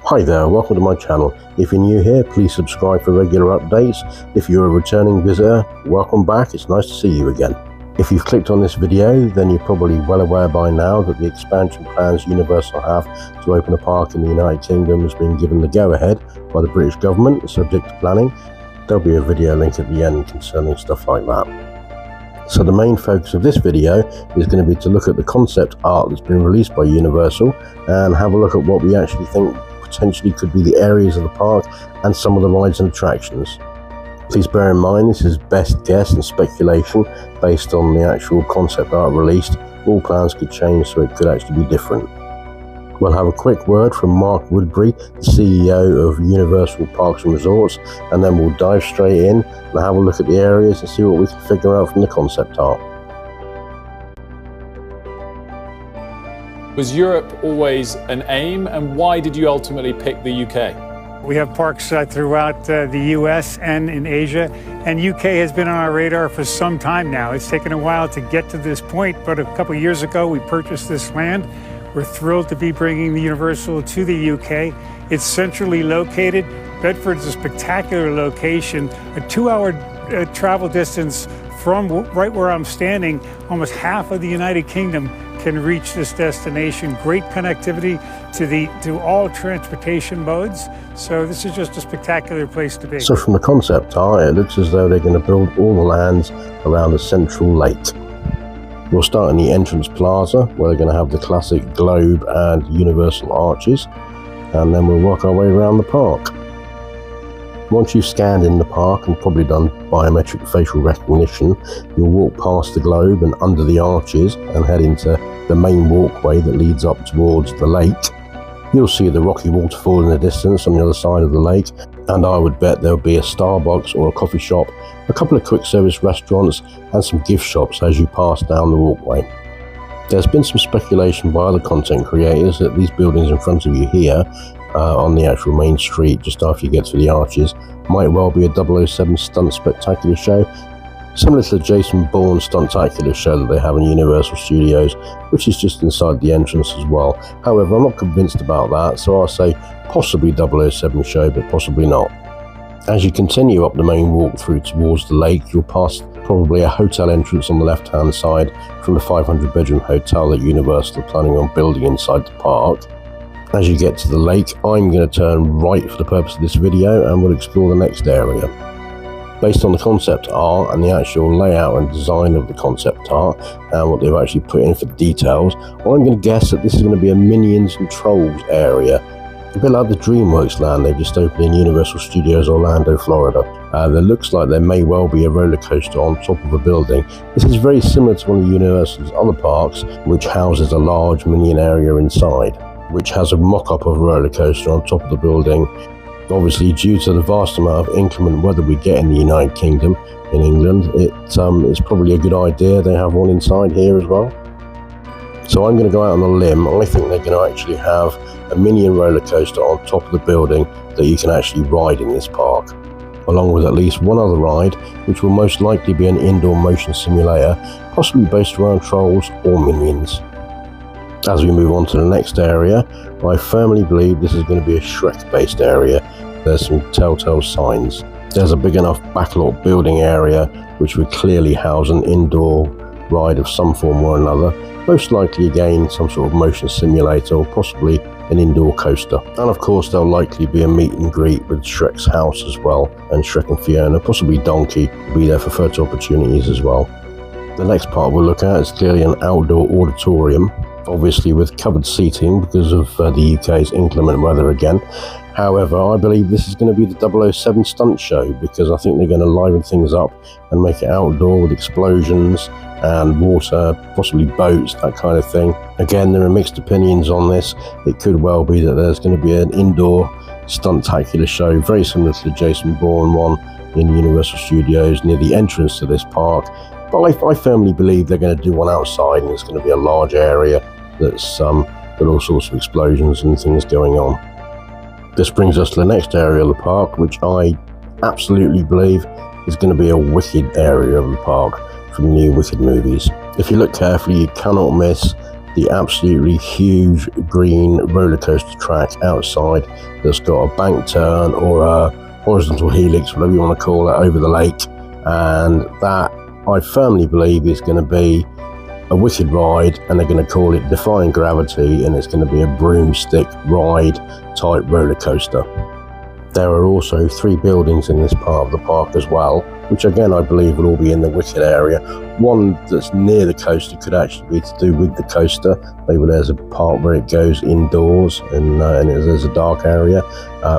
Hi there, welcome to my channel. If you're new here, please subscribe for regular updates. If you're a returning visitor, welcome back, it's nice to see you again. If you've clicked on this video, then you're probably well aware by now that the expansion plans Universal have to open a park in the United Kingdom has been given the go-ahead by the British government, subject to planning. There'll be a video link at the end concerning stuff like that. So the main focus of this video is going to be to look at the concept art that's been released by Universal and have a look at what we actually think potentially could be the areas of the park and some of the rides and attractions. Please bear in mind this is best guess and speculation based on the actual concept art released. All plans could change, so it could actually be different. We'll have a quick word from Mark Woodbury, the CEO of Universal Parks and Resorts, and then we'll dive straight in and have a look at the areas and see what we can figure out from the concept art. Was Europe always an aim, and why did you ultimately pick the UK? We have parks throughout the US and in Asia, and UK has been on our radar for some time now. It's taken a while to get to this point, but a couple of years ago we purchased this land. We're thrilled to be bringing the Universal to the UK. It's centrally located. Bedford's a spectacular location, a 2-hour travel distance from right where I'm standing. Almost half of the United Kingdom can reach this destination. Great connectivity to all transportation modes. So this is just a spectacular place to be. So from the concept art, it looks as though they're going to build all the lands around the central lake. We'll start in the entrance plaza, where they're going to have the classic globe and universal arches, and then we'll work our way around the park. Once you've scanned in the park and probably done biometric facial recognition, you'll walk past the globe and under the arches and head into the main walkway that leads up towards the lake. You'll see the rocky waterfall in the distance on the other side of the lake, and I would bet there'll be a Starbucks or a coffee shop, a couple of quick service restaurants and some gift shops as you pass down the walkway. There's been some speculation by other content creators that these buildings in front of you here on the actual main street just after you get to the arches might well be a 007 stunt spectacular show, similar to the Jason Bourne stuntacular show that they have in Universal Studios, which is just inside the entrance as well. However, I'm not convinced about that, so I'll say possibly 007 show, but possibly not. As you continue up the main walk through towards the lake, you'll pass probably a hotel entrance on the left hand side from the 500-bedroom hotel that Universal are planning on building inside the park. As you get to the lake, I'm going to turn right for the purpose of this video and we'll explore the next area. Based on the concept art and the actual layout and design of the concept art and what they've actually put in for details, I'm going to guess that this is going to be a Minions and Trolls area. A bit like the DreamWorks land they've just opened in Universal Studios Orlando, Florida. There looks like there may well be a roller coaster on top of a building. This is very similar to one of Universal's other parks, which houses a large Minion area inside, which has a mock-up of a roller coaster on top of the building. Obviously, due to the vast amount of inclement weather we get in the United Kingdom, in England, it's probably a good idea they have one inside here as well. So I'm going to go out on a limb. I think they're going to actually have a Minion roller coaster on top of the building that you can actually ride in this park, along with at least one other ride, which will most likely be an indoor motion simulator, possibly based around Trolls or Minions. As we move on to the next area, I firmly believe this is going to be a Shrek-based area. There's some telltale signs. There's a big enough backlot building area which would clearly house an indoor ride of some form or another, most likely again some sort of motion simulator or possibly an indoor coaster. And of course there'll likely be a meet and greet with Shrek's house as well, and Shrek and Fiona, possibly Donkey, will be there for photo opportunities as well. The next part we'll look at is clearly an outdoor auditorium, obviously with covered seating because of the UK's inclement weather again. However, I believe this is going to be the 007 stunt show because I think they're going to liven things up and make it outdoor with explosions and water, possibly boats, that kind of thing. Again, there are mixed opinions on this. It could well be that there's going to be an indoor stuntacular show very similar to the Jason Bourne one in Universal Studios near the entrance to this park. But I firmly believe they're going to do one outside, and it's going to be a large area that's got all sorts of explosions and things going on. This brings us to the next area of the park, which I absolutely believe is going to be a wicked area of the park from the new Wicked movies. If you look carefully, you cannot miss the absolutely huge green roller coaster track outside that's got a bank turn or a horizontal helix, whatever you want to call it, over the lake. And that, I firmly believe, is going to be a wicked ride, and they're going to call it Defying Gravity, and it's going to be a broomstick ride type roller coaster. There are also 3 buildings in this part of the park as well, which again I believe will all be in the wicked area. One that's near the coaster could actually be to do with the coaster. Maybe there's a part where it goes indoors and there's a dark area.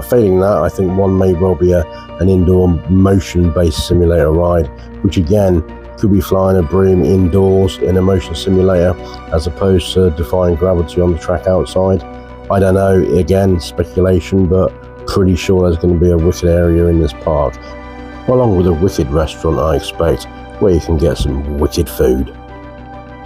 Failing that, I think one may well be an indoor motion-based simulator ride, which again could be flying a broom indoors in a motion simulator as opposed to defying gravity on the track outside. I don't know, again, speculation, but pretty sure there's going to be a wicked area in this park, along with a wicked restaurant, I expect, where you can get some wicked food.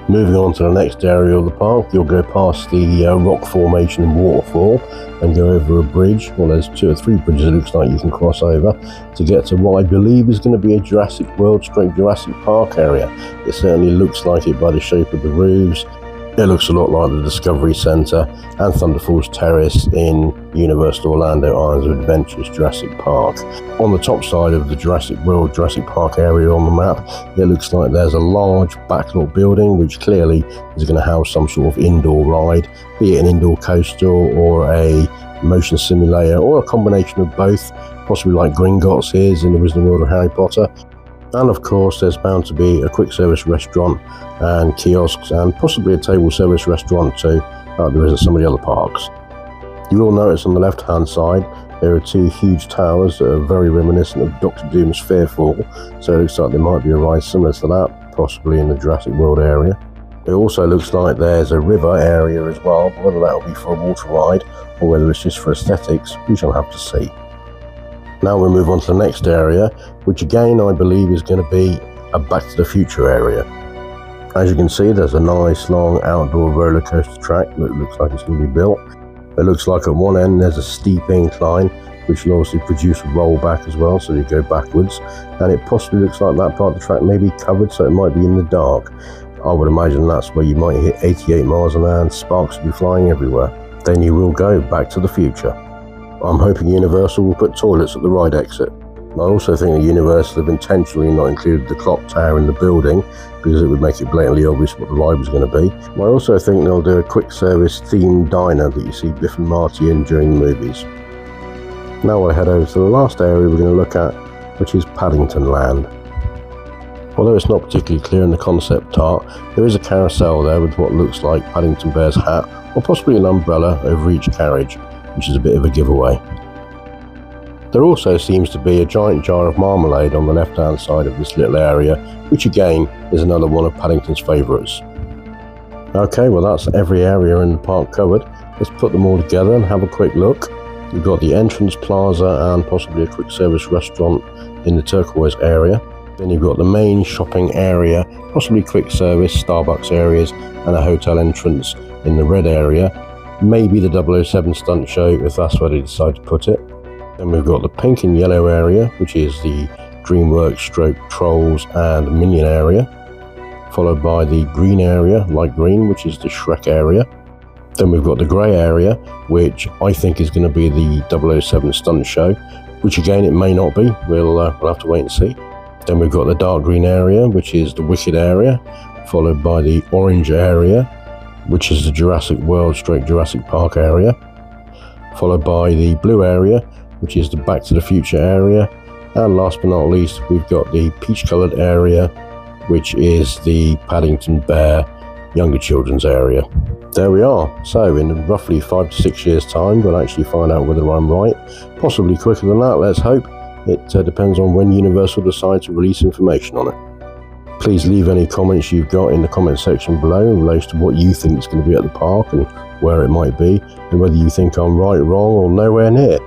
Moving on to the next area of the park, you'll go past the rock formation and waterfall and go over a bridge. Well, there's 2 or 3 bridges it looks like you can cross over to get to what I believe is going to be a Jurassic World / Jurassic Park area. It certainly looks like it by the shape of the roofs. It looks a lot like the Discovery Centre and Thunder Falls Terrace in Universal Orlando Islands of Adventure's Jurassic Park. On the top side of the Jurassic World Jurassic Park area on the map, it looks like there's a large backlot building which clearly is going to house some sort of indoor ride, be it an indoor coaster or a motion simulator or a combination of both, possibly like Gringotts is in the Wizarding World of Harry Potter. And of course there's bound to be a quick service restaurant and kiosks and possibly a table service restaurant too, like there is at some of the other parks. You will notice on the left hand side there are 2 huge towers that are very reminiscent of Dr. Doom's Fearfall, so it looks like there might be a ride similar to that, possibly in the Jurassic World area. It also looks like there's a river area as well, but whether that will be for a water ride or whether it's just for aesthetics, we shall have to see. Now we'll move on to the next area, which again I believe is going to be a Back to the Future area. As you can see, there's a nice long outdoor roller coaster track that looks like it's going to be built. It looks like at one end there's a steep incline, which will obviously produce a rollback as well, so you go backwards. And it possibly looks like that part of the track may be covered, so it might be in the dark. I would imagine that's where you might hit 88 miles an hour and sparks will be flying everywhere. Then you will go Back to the Future. I'm hoping Universal will put toilets at the ride exit. I also think that Universal have intentionally not included the clock tower in the building because it would make it blatantly obvious what the ride was going to be. I also think they'll do a quick service themed diner that you see Biff and Marty in during the movies. Now we'll head over to the last area we're going to look at, which is Paddington Land. Although it's not particularly clear in the concept art, there is a carousel there with what looks like Paddington Bear's hat or possibly an umbrella over each carriage, which is a bit of a giveaway. There also seems to be a giant jar of marmalade on the left hand side of this little area, which again is another one of Paddington's favourites. Okay, well that's every area in the park covered. Let's put them all together and have a quick look. You've got the entrance plaza and possibly a quick service restaurant in the turquoise area. Then you've got the main shopping area, possibly quick service, Starbucks areas and a hotel entrance in the red area. Maybe the 007 stunt show if that's where they decide to put it. Then we've got the pink and yellow area, which is the DreamWorks / Trolls and Minion area, followed by the green area, light green, which is the Shrek area. Then we've got the grey area, which I think is going to be the 007 stunt show, which again it may not be, we'll have to wait and see. Then we've got the dark green area, which is the Wicked area, followed by the orange area, which is the Jurassic World / Jurassic Park area, followed by the blue area, which is the Back to the Future area, and last but not least we've got the peach coloured area, which is the Paddington Bear younger children's area. There we are. So in roughly 5 to 6 years time we'll actually find out whether I'm right, possibly quicker than that, let's hope. It depends on when Universal decide to release information on it. Please leave any comments you've got in the comment section below in relation to what you think is going to be at the park and where it might be, and whether you think I'm right, wrong or nowhere near.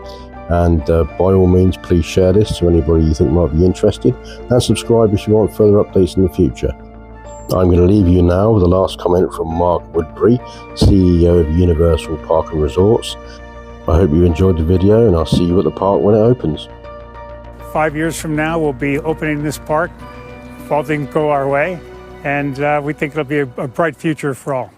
And by all means please share this to anybody you think might be interested, and subscribe if you want further updates in the future. I'm going to leave you now with the last comment from Mark Woodbury, CEO of Universal Park and Resorts. I hope you enjoyed the video and I'll see you at the park when it opens. 5 years from now we'll be opening this park if all things go our way, and we think it'll be a bright future for all.